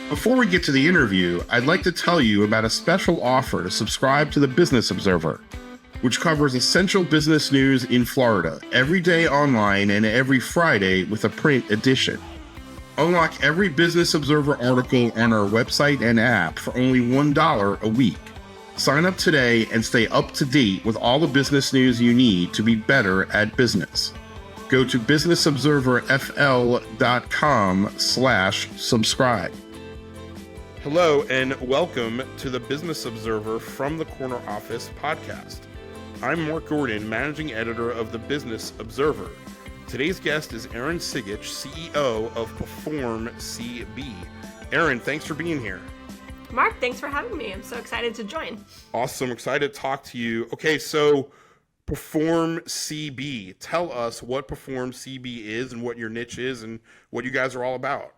Before we get to the interview, I'd like to tell you about a special offer to subscribe to the Business Observer, which covers essential business news in Florida every day online and every Friday with a print edition. Unlock every Business Observer article on our website and app for only $1 a week. Sign up today and stay up to date with all the business news you need to be better at business. Go to businessobserverfl.com/subscribe. Hello and welcome to the Business Observer from the Corner Office podcast. I'm Mark Gordon, managing editor of the Business Observer. Today's guest is Erin Cigich, CEO of Perform CB. Erin, thanks for being here. Mark, thanks for having me. I'm so excited to join. Awesome. Excited to talk to you. Okay, so Perform CB. Tell us what Perform CB is and what your niche is and what you guys are all about.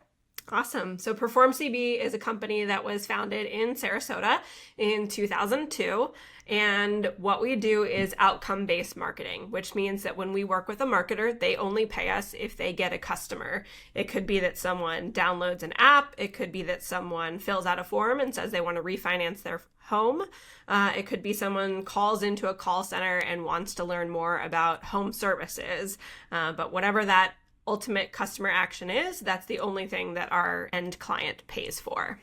Awesome. So Perform CB is a company that was founded in Sarasota in 2002. And what we do is outcome-based marketing, which means that when we work with a marketer, they only pay us if they get a customer. It could be that someone downloads an app. It could be that someone fills out a form and says they want to refinance their home. It could be someone calls into a call center and wants to learn more about home services. But whatever that ultimate customer action is, that's the only thing that our end client pays for.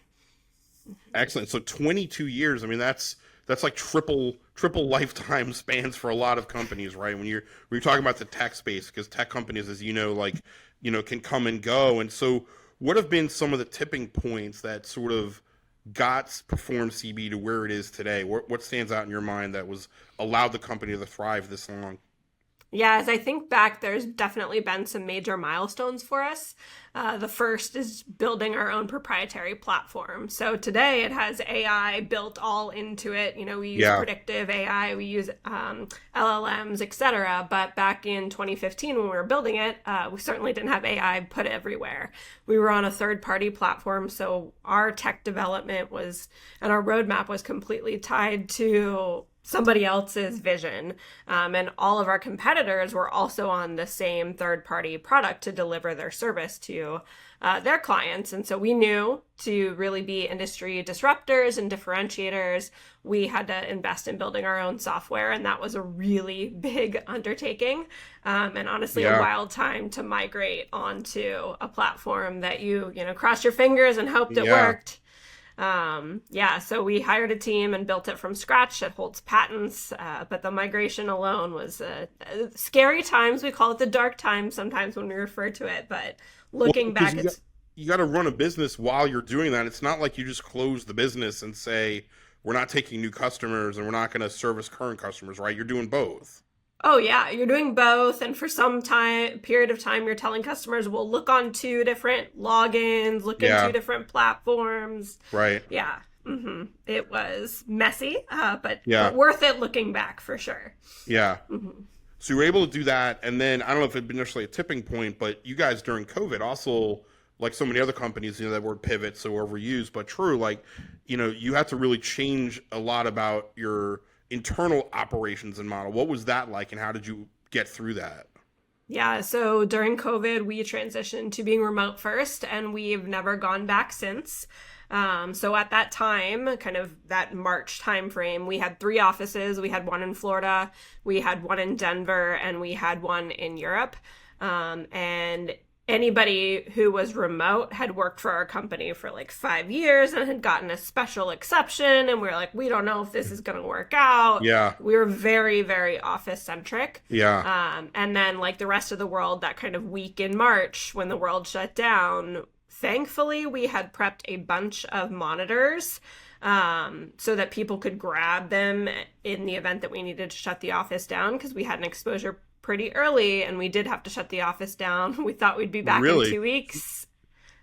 Excellent. So 22 years. I mean, that's like triple lifetime spans for a lot of companies, right? When you're talking about the tech space, because tech companies, as you know, can come and go. And so what have been some of the tipping points that sort of got Perform CB to where it is today? What stands out in your mind that was allowed the company to thrive this long? Yeah, as I think back, there's definitely been some major milestones for us. The first is building our own proprietary platform. So today it has AI built all into it. You know, we use predictive AI, we use LLMs, etc. But back in 2015, when we were building it, we certainly didn't have AI put everywhere. We were on a third-party platform, so our tech development and our roadmap was completely tied to somebody else's vision. And all of our competitors were also on the same third-party product to deliver their service to their clients. And so we knew to really be industry disruptors and differentiators, we had to invest in building our own software. And that was a really big undertaking. And honestly, a wild time to migrate onto a platform that you crossed your fingers and hoped it worked. So we hired a team and built it from scratch. It holds patents, but the migration alone was scary times. We call it the dark times sometimes when we refer to it, but looking back, you got to run a business while you're doing that. It's not like you just close the business and say, we're not taking new customers and we're not going to service current customers, right? You're doing both. Oh yeah, you're doing both. And for some period of time, you're telling customers, we'll look on 2 different logins, look in 2 different platforms. Right. Yeah. Mm-hmm. It was messy, but worth it looking back for sure. Yeah. Mm-hmm. So you were able to do that. And then I don't know if it'd been necessarily a tipping point, but you guys during COVID also, like so many other companies, that word pivot, so overused, but true, you had to really change a lot about your internal operations and model. What was that like, and how did you get through that? Yeah, so during COVID, we transitioned to being remote first, and we've never gone back since. So at that time, kind of that March timeframe, we had 3 offices. We had one in Florida, we had one in Denver, and we had one in Europe. And anybody who was remote had worked for our company for like 5 years and had gotten a special exception. And we were like, we don't know if this is going to work out. Yeah. We were very, very office centric. Yeah. And then like the rest of the world, that kind of week in March when the world shut down, thankfully we had prepped a bunch of monitors so that people could grab them in the event that we needed to shut the office down, because we had an exposure pretty early and we did have to shut the office down. We thought we'd be back in 2 weeks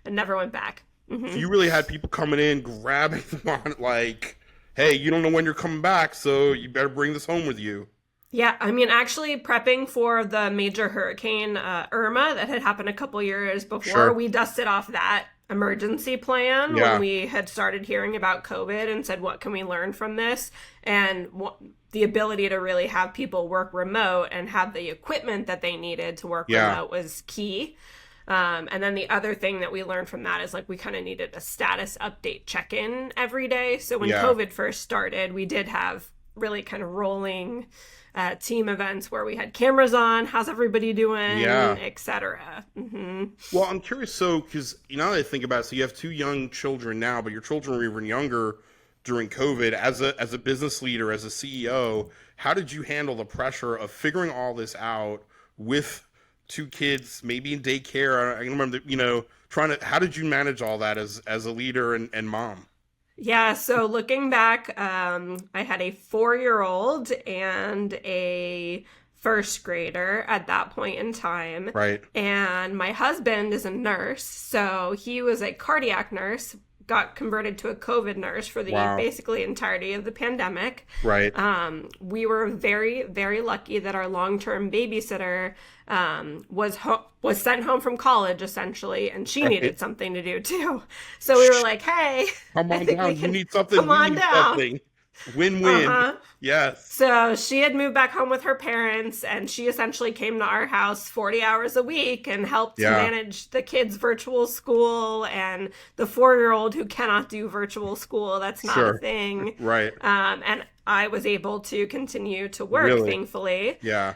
and never went back. Mm-hmm. So you really had people coming in, grabbing them on like, hey, you don't know when you're coming back, so you better bring this home with you. Yeah, I mean, actually prepping for the major hurricane Irma that had happened a couple years before, we dusted off that emergency plan when we had started hearing about COVID and said, what can we learn from this? And the ability to really have people work remote and have the equipment that they needed to work remote was key. And then the other thing that we learned from that is like we kind of needed a status update check-in every day. So when COVID first started, we did have really kind of rolling team events where we had cameras on, how's everybody doing, etc. Well, I'm curious, so because now that I think about it, so you have 2 young children now, but your children were even younger during COVID. As a business leader, as a CEO, how did you handle the pressure of figuring all this out with 2 kids, maybe in daycare? I remember, how did you manage all that as a leader and mom? Yeah, so looking back, I had a 4-year-old and a first grader at that point in time. Right. And my husband is a nurse, so he was a cardiac nurse, got converted to a COVID nurse for the basically entirety of the pandemic. Right. We were very, very lucky that our long-term babysitter was sent home from college essentially, and she needed something to do too. So we were like, "Hey, come on down. You need something. Come on down. Something. Win-win." Yes. So she had moved back home with her parents, and she essentially came to our house 40 hours a week and helped to manage the kids' virtual school and the 4-year-old who cannot do virtual school. That's not a thing. Right. And I was able to continue to work, thankfully. Yeah.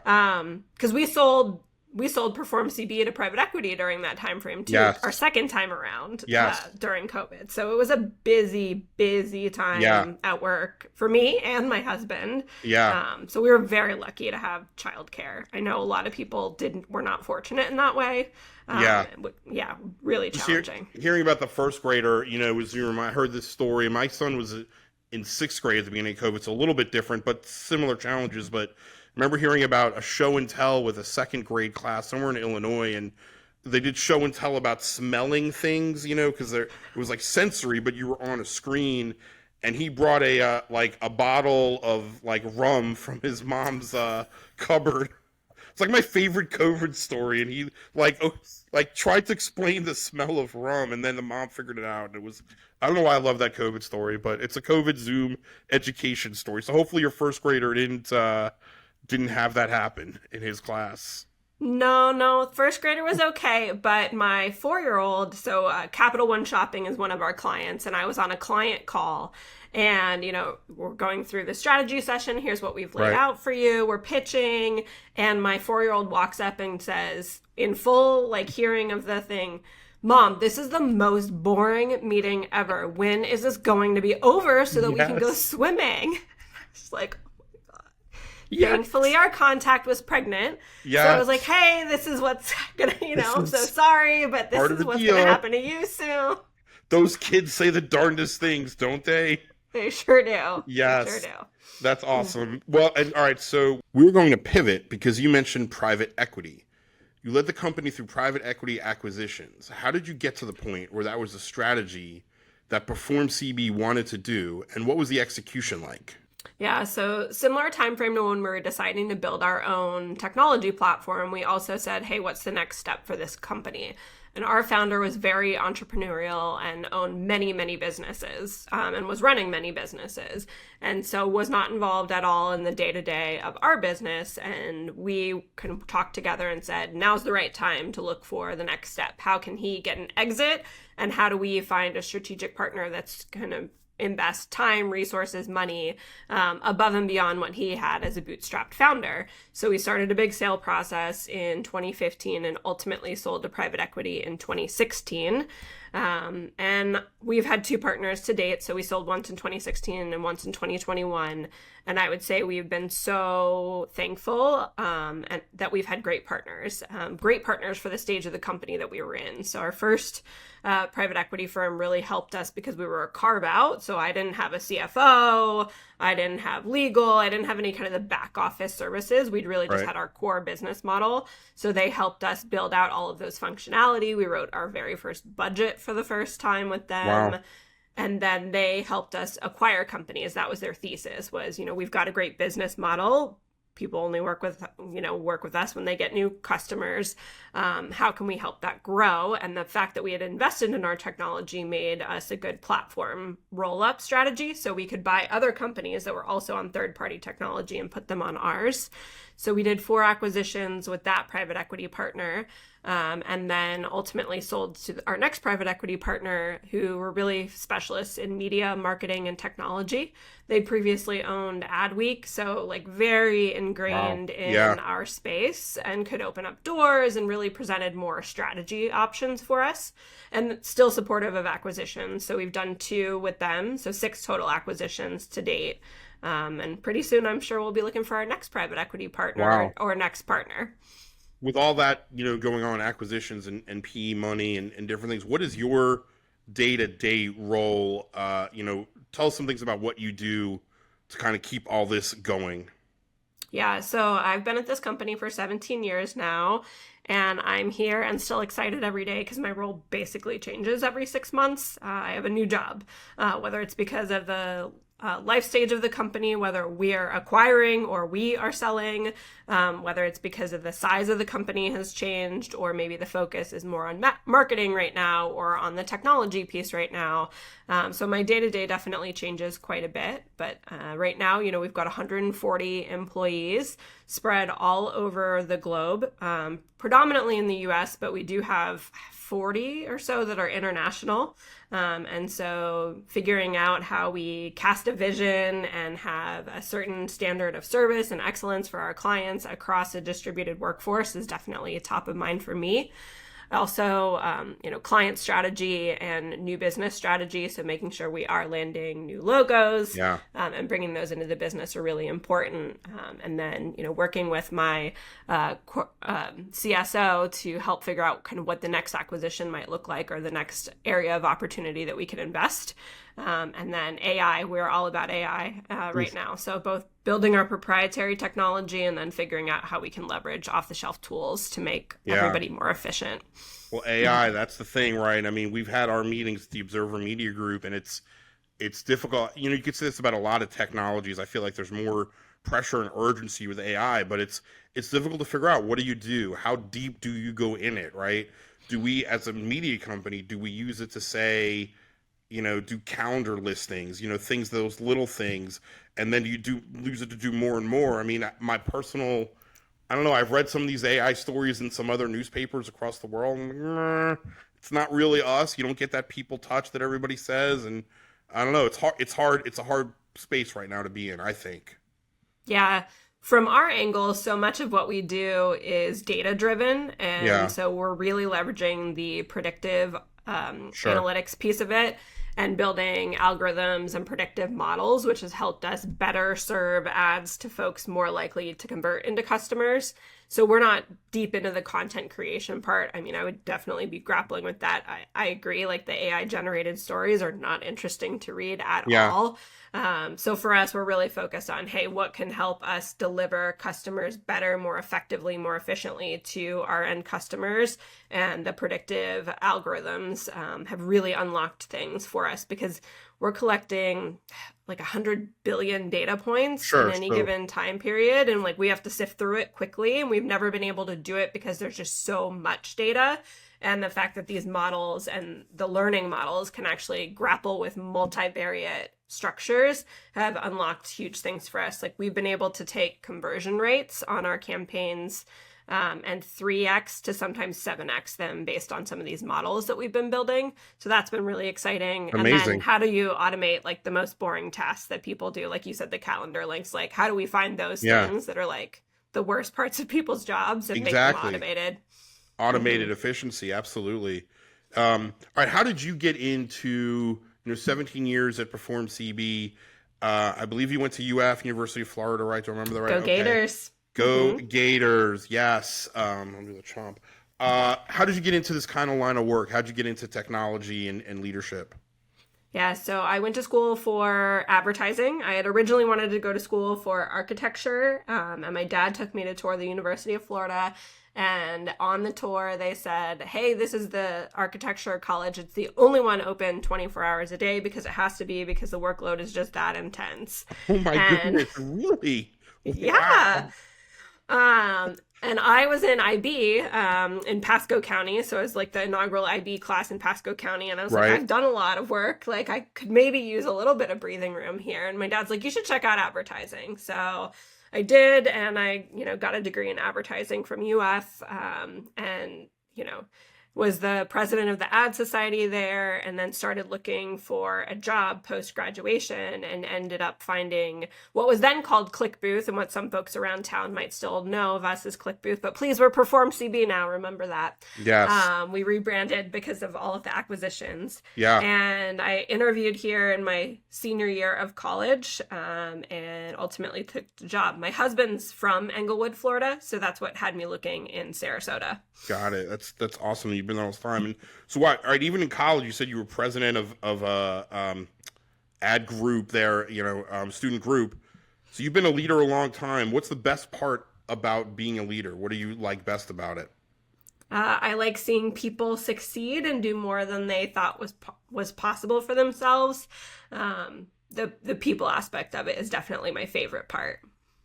Because we sold Perform CB to private equity during that time frame too. Our second time around during COVID. So it was a busy time at work for me and my husband. So we were very lucky to have childcare. I know a lot of people were not fortunate in that way. Really challenging. Hearing about the first grader, I heard this story. My son was in 6th grade at the beginning of COVID, so a little bit different, but similar challenges. But I remember hearing about a show and tell with a 2nd grade class somewhere in Illinois, and they did show and tell about smelling things, because it was like sensory, but you were on a screen. And he brought a bottle of like rum from his mom's cupboard. It's like my favorite COVID story, and he tried to explain the smell of rum, and then the mom figured it out. And it was, I don't know why I love that COVID story, but it's a COVID Zoom education story. So hopefully your first grader didn't have that happen in his class. No, first grader was okay, but my 4-year-old, so Capital One Shopping is one of our clients, and I was on a client call, and, we're going through the strategy session. Here's what we've laid out for you. We're pitching, and my 4-year-old walks up and says, in full, hearing of the thing, "Mom, this is the most boring meeting ever. When is this going to be over so that we can go swimming?" Just like, thankfully, our contact was pregnant. So I was like, "Hey, this is what's gonna, I'm so sorry, but this is what's gonna happen to you soon." Those kids say the darndest things, don't they? They sure do. Yes. They sure do. That's awesome. Well, and all right, so we're going to pivot because you mentioned private equity. You led the company through private equity acquisitions. How did you get to the point where that was a strategy that Perform CB wanted to do, and what was the execution like? Yeah, so similar time frame to when we were deciding to build our own technology platform, we also said, hey, what's the next step for this company? And our founder was very entrepreneurial and owned many, many businesses and was running many businesses. And so was not involved at all in the day-to-day of our business. And we kind of talked together and said, now's the right time to look for the next step. How can he get an exit? And how do we find a strategic partner that's kind of invest time, resources, money above and beyond what he had as a bootstrapped founder. So we started a big sale process in 2015 and ultimately sold to private equity in 2016. And we've had 2 partners to date. So we sold once in 2016 and once in 2021. And I would say we've been so thankful and that we've had great partners for the stage of the company that we were in. So our first private equity firm really helped us because we were a carve out. So I didn't have a CFO, I didn't have legal, I didn't have any kind of the back office services. We'd really just had our core business model. So they helped us build out all of those functionality. We wrote our very first budget for the first time with them. Wow. And then they helped us acquire companies. That was their thesis was, we've got a great business model. People only work with us when they get new customers. How can we help that grow? And the fact that we had invested in our technology made us a good platform roll-up strategy. So we could buy other companies that were also on third-party technology and put them on ours. So we did 4 acquisitions with that private equity partner. and then ultimately sold to our next private equity partner, who were really specialists in media, marketing, and technology. They'd previously owned Adweek, so like very ingrained in our space, and could open up doors and really presented more strategy options for us, and still supportive of acquisitions. So we've done 2 with them, so 6 total acquisitions to date. And pretty soon, I'm sure we'll be looking for our next private equity partner or next partner. With all that, going on, acquisitions and PE money and different things, what is your day-to-day role? Tell us some things about what you do to kind of keep all this going. Yeah, so I've been at this company for 17 years now, and I'm here and still excited every day because my role basically changes every 6 months. I have a new job, whether it's because of the life stage of the company, whether we are acquiring or we are selling, whether it's because of the size of the company has changed, or maybe the focus is more on marketing right now or on the technology piece right now. So my day-to-day definitely changes quite a bit. But right now, we've got 140 employees spread all over the globe, predominantly in the US, but we do have 40 or so that are international. And so figuring out how we cast a vision and have a certain standard of service and excellence for our clients across a distributed workforce is definitely a top of mind for me. Also, client strategy and new business strategy. So making sure we are landing new logos and bringing those into the business are really important. And then, working with my CSO to help figure out kind of what the next acquisition might look like, or the next area of opportunity that we can invest. And then AI, we're all about AI right now. So both building our proprietary technology and then figuring out how we can leverage off-the-shelf tools to make everybody more efficient. Well, AI, that's the thing, right? I mean, we've had our meetings at the Observer Media Group, and it's difficult. You could say this about a lot of technologies. I feel like there's more pressure and urgency with AI, but it's difficult to figure out, what do you do? How deep do you go in it, right? Do we, as a media company, do we use it to say, do calendar listings, things, those little things, and then you use it to do more and more? I mean, my personal, I don't know, I've read some of these AI stories in some other newspapers across the world, and it's not really us. You don't get that people touch that everybody says, and I don't know, it's a hard space right now to be in, I think. Yeah. From our angle, so much of what we do is data driven, and so we're really leveraging the predictive analytics piece of it, and building algorithms and predictive models, which has helped us better serve ads to folks more likely to convert into customers. So we're not deep into the content creation part. I mean, I would definitely be grappling with that. I agree, like the AI generated stories are not interesting to read at all. So for us, we're really focused on, hey, what can help us deliver customers better, more effectively, more efficiently to our end customers. And the predictive algorithms have really unlocked things for us, because we're collecting like 100 billion data points in any given time period. And like, we have to sift through it quickly. And we've never been able to do it because there's just so much data. And the fact that these models and the learning models can actually grapple with multivariate structures have unlocked huge things for us. Like, we've been able to take conversion rates on our campaigns and 3x to sometimes 7x them based on some of these models that we've been building. So that's been really exciting. Amazing. And then how do you automate like the most boring tasks that people do? Like you said, the calendar links, like how do we find those things that are like the worst parts of people's jobs and make them automated? Automated efficiency, absolutely. All right, how did you get into 17 years at Perform CB? I believe you went to UF, University of Florida, right? Do I remember that right? Go Gators. Go Gators, yes. I'll do the chomp. How did you get into this kind of line of work? How did you get into technology and leadership? Yeah, so I went to school for advertising. I had originally wanted to go to school for architecture, and my dad took me to tour the University of Florida. And on the tour, they said, hey, this is the architecture college. It's the only one open 24 hours a day, because it has to be, because the workload is just that intense. Oh my goodness, really? Yeah. And I was in IB in Pasco County. So it was like the inaugural IB class in Pasco County. And I was like, I've done a lot of work. Like, I could maybe use a little bit of breathing room here. And my dad's like, you should check out advertising. So I did, and I, got a degree in advertising from UF, and was the president of the ad society there, and then started looking for a job post-graduation and ended up finding what was then called ClickBooth, and what some folks around town might still know of us as ClickBooth, but please, we're Perform CB now, remember that. Yes. We rebranded because of all of the acquisitions. Yeah. And I interviewed here in my senior year of college, and ultimately took the job. My husband's from Englewood, Florida, so that's what had me looking in Sarasota. Got it. That's awesome. You've been there all this time. And so what? All right. Even in college, you said you were president of a ad group there. Student group. So you've been a leader a long time. What's the best part about being a leader? What do you like best about it? I like seeing people succeed and do more than they thought was possible for themselves. The people aspect of it is definitely my favorite part.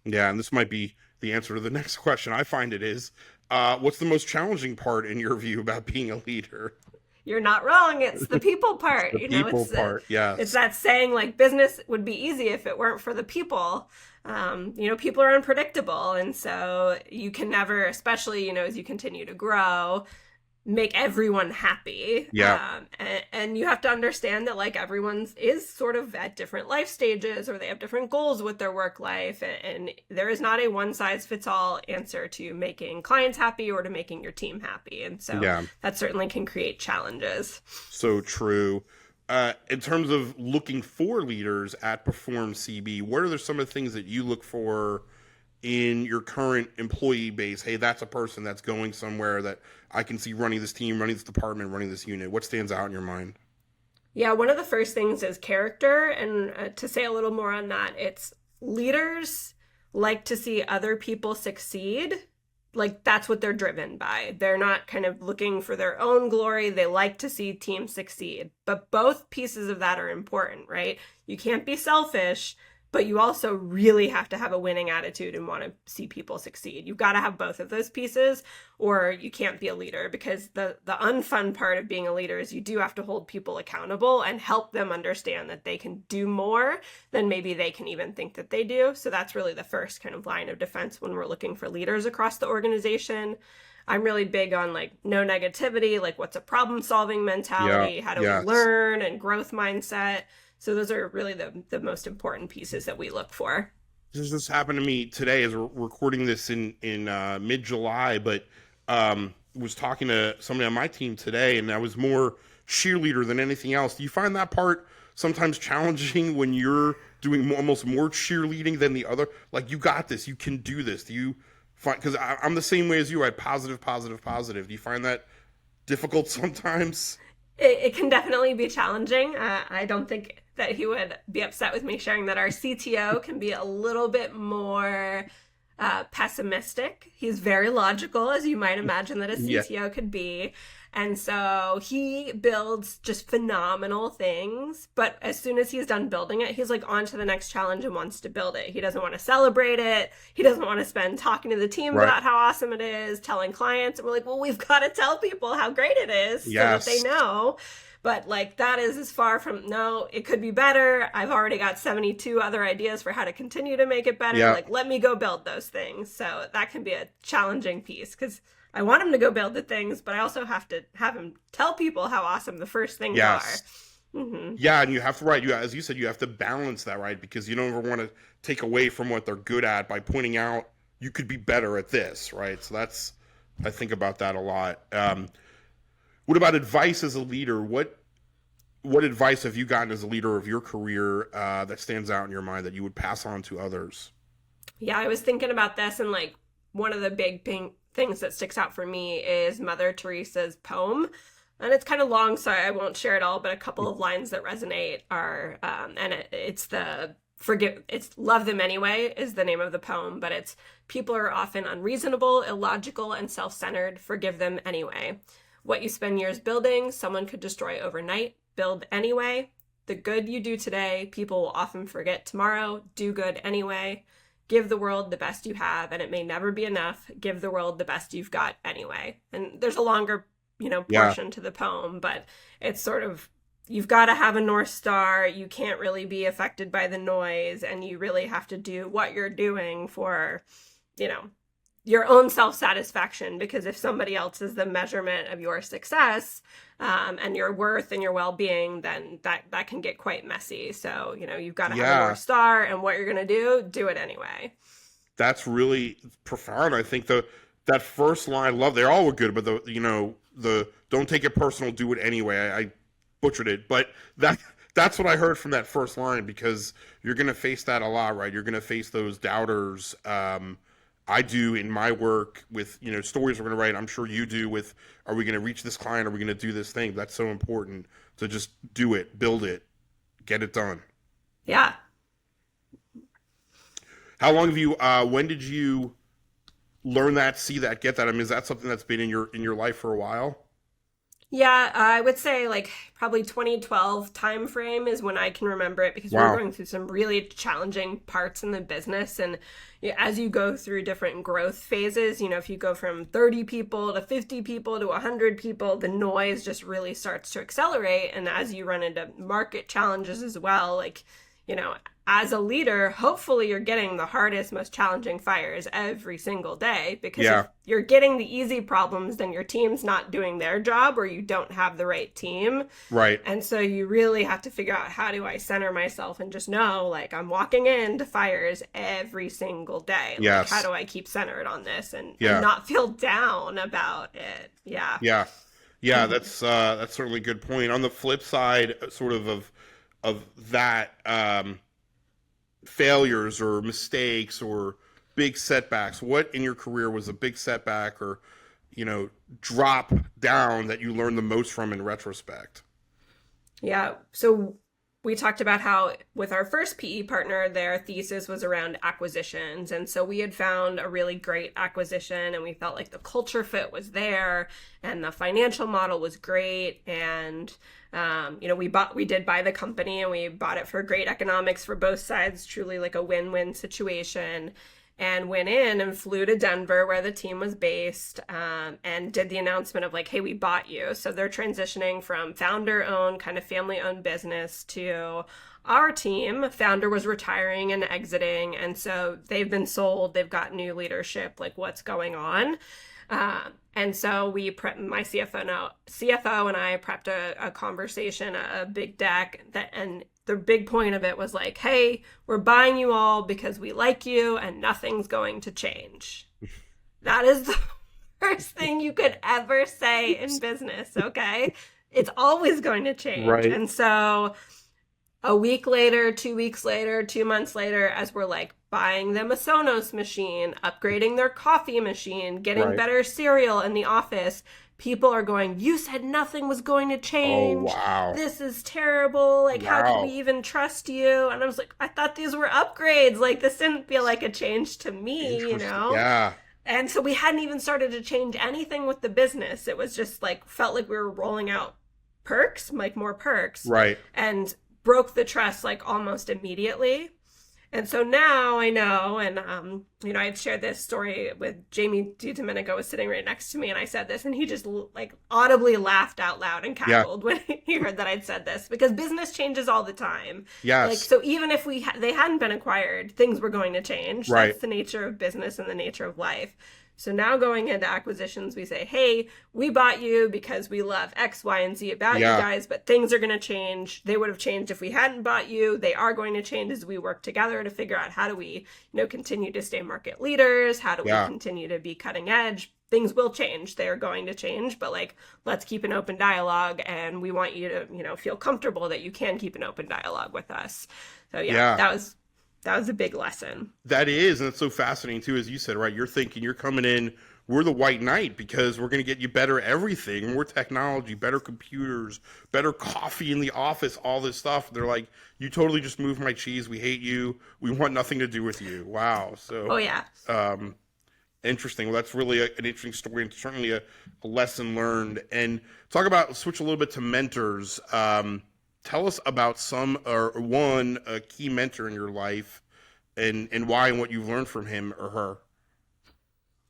Yeah, and this might be the answer to the next question. I find it is. What's the most challenging part in your view about being a leader? You're not wrong. It's the people part. The people part, yes. It's that saying, like, business would be easy if it weren't for the people. People are unpredictable. And so you can never, especially, as you continue to grow, make everyone happy. Yeah. And you have to understand that, like, everyone is sort of at different life stages, or they have different goals with their work life. And there is not a one size fits all answer to making clients happy or to making your team happy. And so that certainly can create challenges. So true. In terms of looking for leaders at Perform CB, what are some of the things that you look for in your current employee base? Hey, that's a person that's going somewhere that I can see running this team, running this department, running this unit. What stands out in your mind? Yeah, one of the first things is character. And to say a little more on that, it's leaders like to see other people succeed. Like, that's what they're driven by. They're not kind of looking for their own glory. They like to see teams succeed. But both pieces of that are important, right? You can't be selfish, but you also really have to have a winning attitude and want to see people succeed. You've got to have both of those pieces, or you can't be a leader, because the unfun part of being a leader is you do have to hold people accountable and help them understand that they can do more than maybe they can even think that they do. So that's really the first kind of line of defense when we're looking for leaders across the organization. I'm really big on, like, no negativity, like, what's a problem solving mentality, how do we learn, and growth mindset. So those are really the most important pieces that we look for. This happened to me today as we're recording this in mid-July, but was talking to somebody on my team today, and I was more cheerleader than anything else. Do you find that part sometimes challenging when you're doing almost more cheerleading than the other? Like, you got this, you can do this. Do you find, because I'm the same way as you, I had positive. Do you find that difficult sometimes? It can definitely be challenging. I don't think that he would be upset with me sharing that our CTO can be a little bit more pessimistic. He's very logical, as you might imagine that a CTO could be. And so he builds just phenomenal things. But as soon as he's done building it, he's like on to the next challenge and wants to build it. He doesn't want to celebrate it. He doesn't want to spend talking to the team about how awesome it is, telling clients. And we're like, well, we've got to tell people how great it is so that they know. But, like, that is as far from, no, it could be better. I've already got 72 other ideas for how to continue to make it better. Like, let me go build those things. So that can be a challenging piece, because I want him to go build the things, but I also have to have him tell people how awesome the first things are. Mm-hmm. Yeah, and you have to, right, as you said, you have to balance that, right? Because you don't ever want to take away from what they're good at by pointing out you could be better at this, right? So I think about that a lot. What about advice as a leader? What advice have you gotten as a leader of your career that stands out in your mind that you would pass on to others? Yeah, I was thinking about this, and, like, one of the big things that sticks out for me is Mother Teresa's poem. And it's kind of long, so I won't share it all, but a couple of lines that resonate are, it's Love Them Anyway is the name of the poem, but it's, people are often unreasonable, illogical, and self-centered. Forgive them anyway. What you spend years building, someone could destroy overnight. Build anyway. The good you do today, people will often forget tomorrow. Do good anyway. Give the world the best you have, and it may never be enough. Give the world the best you've got anyway. And there's a longer, portion to the poem, but it's sort of, you've got to have a North Star. You can't really be affected by the noise, and you really have to do what you're doing for, your own self-satisfaction, because if somebody else is the measurement of your success, and your worth and your well-being, then that can get quite messy. So, you've got to have a North Star, and what you're going to do it anyway. That's really profound. I think that first line, I love, they all were good, but the don't take it personal, do it anyway. I butchered it, but that's what I heard from that first line, because you're going to face that a lot, right? You're going to face those doubters. I do in my work with, stories we're going to write. I'm sure you do with, are we going to reach this client? Are we going to do this thing? That's so important to just do it, build it, get it done. Yeah. How long have you, when did you learn that, see that, get that? I mean, is that something that's been in your life for a while? Yeah, I would say like probably 2012 timeframe is when I can remember it, because we were going through some really challenging parts in the business. And as you go through different growth phases, if you go from 30 people to 50 people to 100 people, the noise just really starts to accelerate. And as you run into market challenges as well, like, as a leader, hopefully you're getting the hardest, most challenging fires every single day, because if you're getting the easy problems, then your team's not doing their job, or you don't have the right team. Right. And so you really have to figure out, how do I center myself and just know, like, I'm walking into fires every single day. Yes. Like, how do I keep centered on this and not feel down about it? Yeah. Yeah. Yeah. That's certainly a good point. On the flip side, sort of that, failures or mistakes or big setbacks, what in your career was a big setback or drop down that you learned the most from in retrospect? Yeah, so we talked about how with our first PE partner, their thesis was around acquisitions, and so we had found a really great acquisition, and we felt like the culture fit was there and the financial model was great. And we did buy the company, and we bought it for great economics for both sides, truly like a win-win situation, and went in and flew to Denver where the team was based, and did the announcement of like, hey, we bought you. So they're transitioning from founder-owned, kind of family-owned business to our team. Founder was retiring and exiting, and so they've been sold. They've got new leadership, like what's going on? And so my CFO and I prepped a conversation, a big deck and the big point of it was like, hey, we're buying you all because we like you and nothing's going to change. That is the worst thing you could ever say in business, okay? It's always going to change. Right. And so a week later, 2 weeks later, 2 months later, as we're like buying them a Sonos machine, upgrading their coffee machine, getting better cereal in the office, people are going, you said nothing was going to change. Oh, wow. This is terrible. Like, how can we even trust you? And I was like, I thought these were upgrades. Like, this didn't feel like a change to me, Yeah. And so we hadn't even started to change anything with the business. It was just like, felt like we were rolling out perks, like more perks. Right. And broke the trust like almost immediately. And so now I know, and I had shared this story with Jamie DiDomenico was sitting right next to me, and I said this, and he just like audibly laughed out loud and cackled when he heard that I'd said this, because business changes all the time. Yes. Like, so even if they hadn't been acquired, things were going to change. Right. That's the nature of business and the nature of life. So now going into acquisitions, we say, hey, we bought you because we love X, Y, and Z about you guys, but things are going to change. They would have changed if we hadn't bought you. They are going to change as we work together to figure out how do we, continue to stay market leaders? How do we continue to be cutting edge? Things will change. They are going to change, but like, let's keep an open dialogue, and we want you to, feel comfortable that you can keep an open dialogue with us. So that was a big lesson. That is, and it's so fascinating too, as you said, right? You're coming in, we're the white knight because we're going to get you better everything, more technology, better computers, better coffee in the office, all this stuff. They're like, you totally just moved my cheese. We hate you. We want nothing to do with you. Wow. So, interesting. Well, that's really an interesting story, and certainly a lesson learned. And switch a little bit to mentors. Tell us about a key mentor in your life and why and what you've learned from him or her.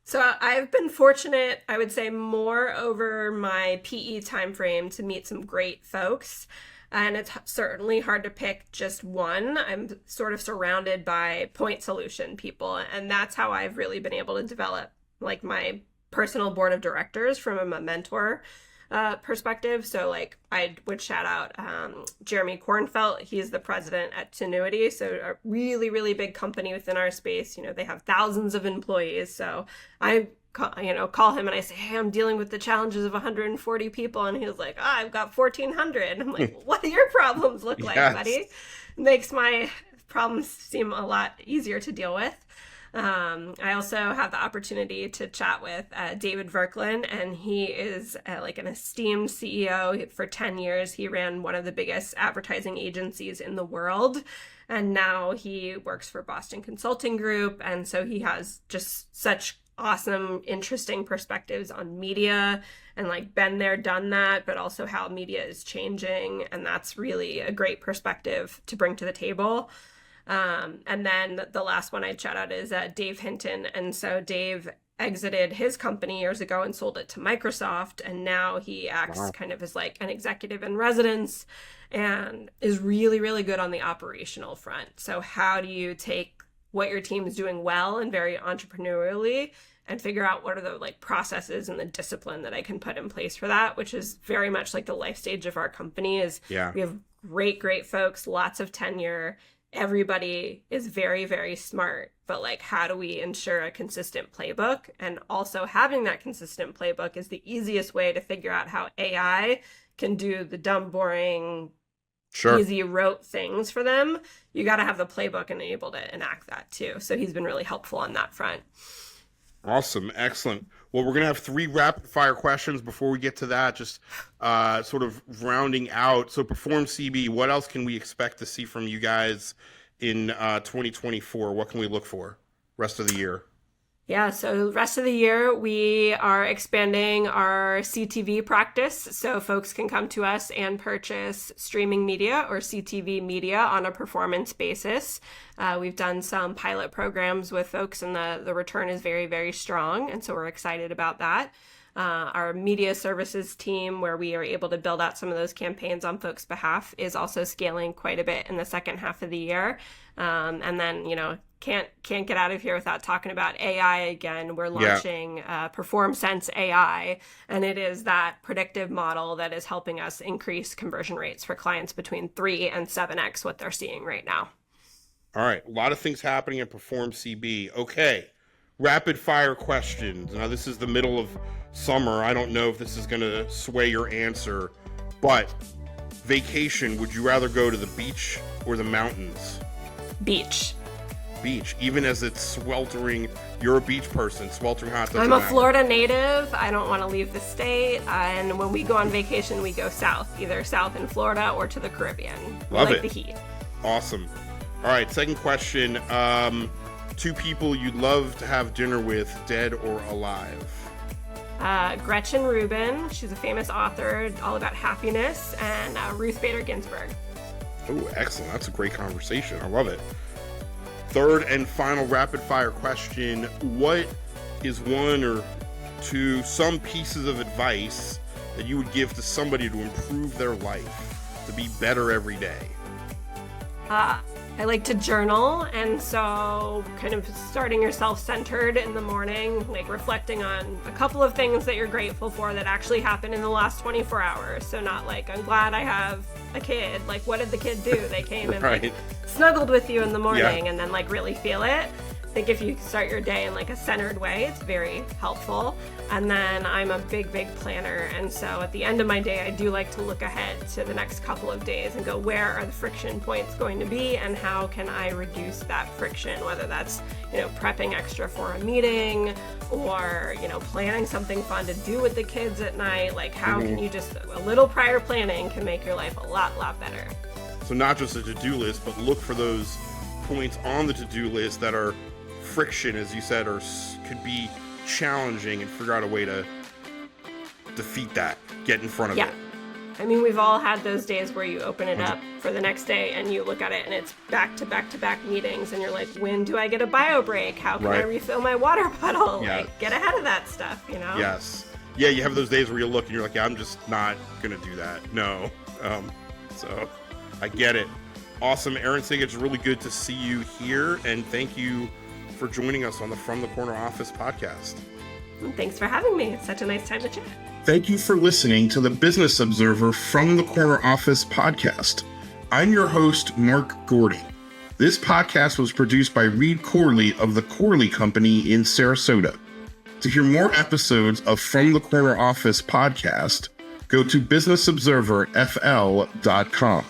So I've been fortunate, I would say, more over my PE timeframe to meet some great folks. And it's certainly hard to pick just one. I'm sort of surrounded by point solution people. And that's how I've really been able to develop like my personal board of directors from a mentor perspective. So like I would shout out Jeremy Kornfeld. He's the president at Tenuity, so a really, really big company within our space. They have thousands of employees. So I call him and I say, hey, I'm dealing with the challenges of 140 people. And he was like, I've got 1,400. I'm like, what do your problems look like, buddy? Makes my problems seem a lot easier to deal with. I also have the opportunity to chat with David Verklin, and he is like an esteemed CEO. For 10 years, he ran one of the biggest advertising agencies in the world, and now he works for Boston Consulting Group, and so he has just such awesome, interesting perspectives on media and like been there, done that, but also how media is changing, and that's really a great perspective to bring to the table. And then the last one I'd shout out is Dave Hinton. And so Dave exited his company years ago and sold it to Microsoft. And now he acts kind of as like an executive in residence and is really, really good on the operational front. So how do you take what your team's doing well and very entrepreneurially and figure out what are the like processes and the discipline that I can put in place for that, which is very much like the life stage of our company is we have great folks, lots of tenure. Everybody is very, very smart, but like, how do we ensure a consistent playbook? And also having that consistent playbook is the easiest way to figure out how AI can do the dumb, boring, easy rote things for them. You got to have the playbook and able to enact that too. So he's been really helpful on that front. Awesome. Excellent. Well, we're going to have 3 rapid fire questions before we get to that, just sort of rounding out. So Perform CB, what else can we expect to see from you guys in 2024? What can we look for rest of the year? Yeah, so the rest of the year, we are expanding our CTV practice. So folks can come to us and purchase streaming media or CTV media on a performance basis. We've done some pilot programs with folks, and the return is very, very strong. And so we're excited about that. Our media services team, where we are able to build out some of those campaigns on folks' behalf, is also scaling quite a bit in the second half of the year. And then, can't get out of here without talking about AI again. We're launching Perform Sense AI, and it is that predictive model that is helping us increase conversion rates for clients between 3 and 7x what they're seeing right now. All right, a lot of things happening in Perform CB. Okay, rapid fire questions. Now, this is the middle of summer. I don't know if this is going to sway your answer, but vacation, would you rather go to the beach or the mountains? Beach, even as it's sweltering. You're a beach person. Sweltering hot doesn't I'm a matter. Florida native. I don't want to leave the state. And when we go on vacation, we go south, either south in Florida or to the Caribbean. Love we it. Like the heat. Awesome. All right, second question. 2 people you'd love to have dinner with, dead or alive? Gretchen Rubin. She's a famous author all about happiness. And Ruth Bader Ginsburg. Oh, excellent. That's a great conversation. I love it. Third and final rapid fire question. What is 1 or 2 some pieces of advice that you would give to somebody to improve their life, to be better every day? I like to journal, and so kind of starting yourself centered in the morning, like reflecting on a couple of things that you're grateful for that actually happened in the last 24 hours. So not like, I'm glad I have a kid. Like, what did the kid do? They came and like snuggled with you in the morning, and then like really feel it. I think if you start your day in like a centered way, it's very helpful. And then I'm a big planner, and so at the end of my day, I do like to look ahead to the next couple of days and go, where are the friction points going to be, and how can I reduce that friction, whether that's prepping extra for a meeting or planning something fun to do with the kids at night. Like, how can you just, a little prior planning can make your life a lot better. So not just a to-do list, but look for those points on the to-do list that are friction, as you said, or could be challenging, and figure out a way to defeat that, get in front of it. I mean, we've all had those days where you open it up for the next day and you look at it and it's back to back meetings, and you're like, when do I get a bio break? How can I refill my water bottle? Like, get ahead of that stuff, Yes. Yeah, you have those days where you look and you're like, I'm just not gonna do that. No. So I get it. Awesome. Erin Cigich, it's really good to see you here, and thank you for joining us on the From the Corner Office podcast. And thanks for having me. It's such a nice time to chat. Thank you for listening to the Business Observer From the Corner Office podcast. I'm your host, Mark Gordy. This podcast was produced by Reed Corley of the Corley Company in Sarasota. To hear more episodes of From the Corner Office podcast, go to businessobserverfl.com.